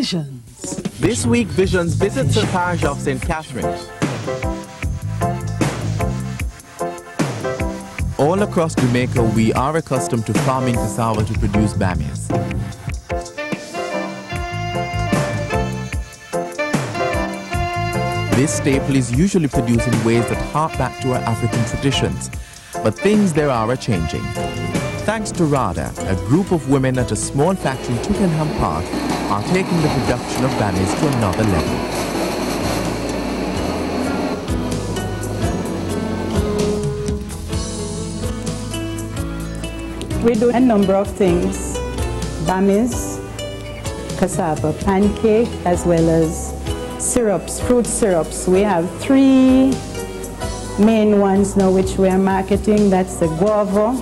Visions. This week, Visions visits the parish of St. Catherine. All across Jamaica, we are accustomed to farming cassava to produce bammies. This staple is usually produced in ways that hark back to our African traditions, but things there are changing. Thanks to RADA, a group of women at a small factory in Twickenham Park are taking the production of bammies to another level. We do a number of things: bammies, cassava, pancake, as well as syrups, fruit syrups. We have 3 main ones now which we are marketing. That's the guava,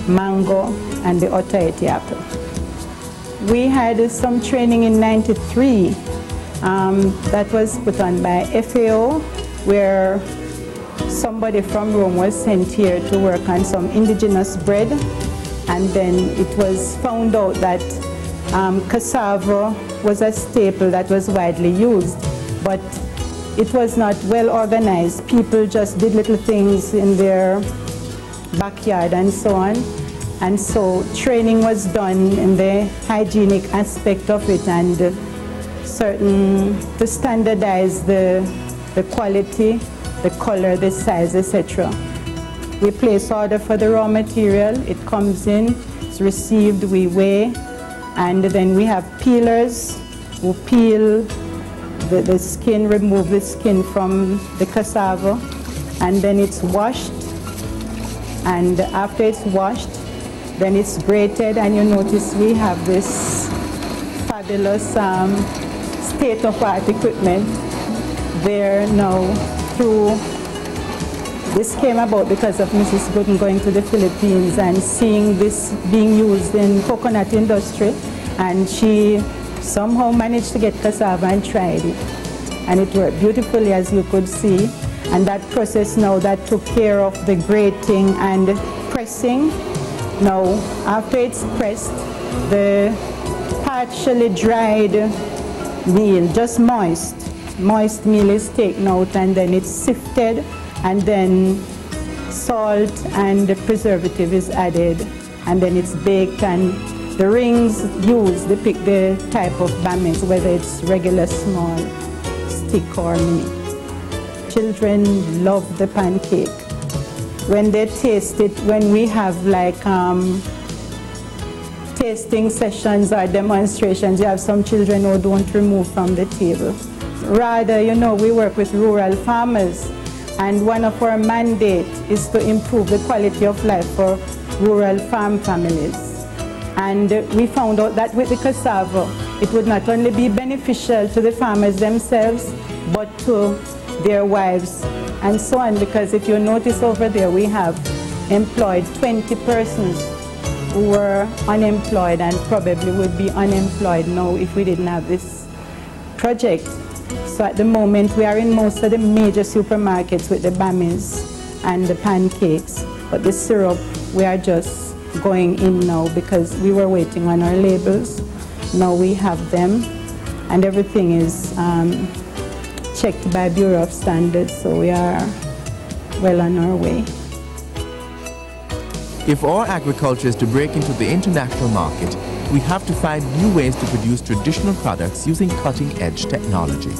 mango, and the Otaiti apple. We had some training in '93 that was put on by FAO, where somebody from Rome was sent here to work on some indigenous bread, and then it was found out that cassava was a staple that was widely used, but it was not well organized. People just did little things in their backyard and so on. And so training was done in the hygienic aspect of it and to standardize the quality, the color, the size, etc. We place order for the raw material. It comes in, it's received, we weigh, and then we have peelers who peel the skin, remove the skin from the cassava, and then it's washed. And after it's washed, then it's grated, and you notice we have this fabulous state-of-art equipment there now. This came about because of Mrs. Gooden going to the Philippines and seeing this being used in coconut industry, and she somehow managed to get cassava and tried it. And it worked beautifully, as you could see. And that process now, that took care of the grating and pressing. Now, after it's pressed, the partially dried meal, just moist meal is taken out, and then it's sifted, and then salt and the preservative is added, and then it's baked, and the rings used, they pick the type of bammies, whether it's regular, small, stick or mini. Children love the pancake. When they taste it, when we have like tasting sessions or demonstrations, you have some children who don't remove from the table. Rather, you know, we work with rural farmers, and one of our mandates is to improve the quality of life for rural farm families. And we found out that with the cassava, it would not only be beneficial to the farmers themselves, but to their wives and so on, because if you notice over there, we have employed 20 persons who were unemployed and probably would be unemployed now if we didn't have this project. So at the moment, we are in most of the major supermarkets with the bammies and the pancakes, but the syrup, we are just going in now because we were waiting on our labels. Now we have them, and everything is checked by Bureau of Standards, so we are well on our way. If our agriculture is to break into the international market, we have to find new ways to produce traditional products using cutting-edge technology.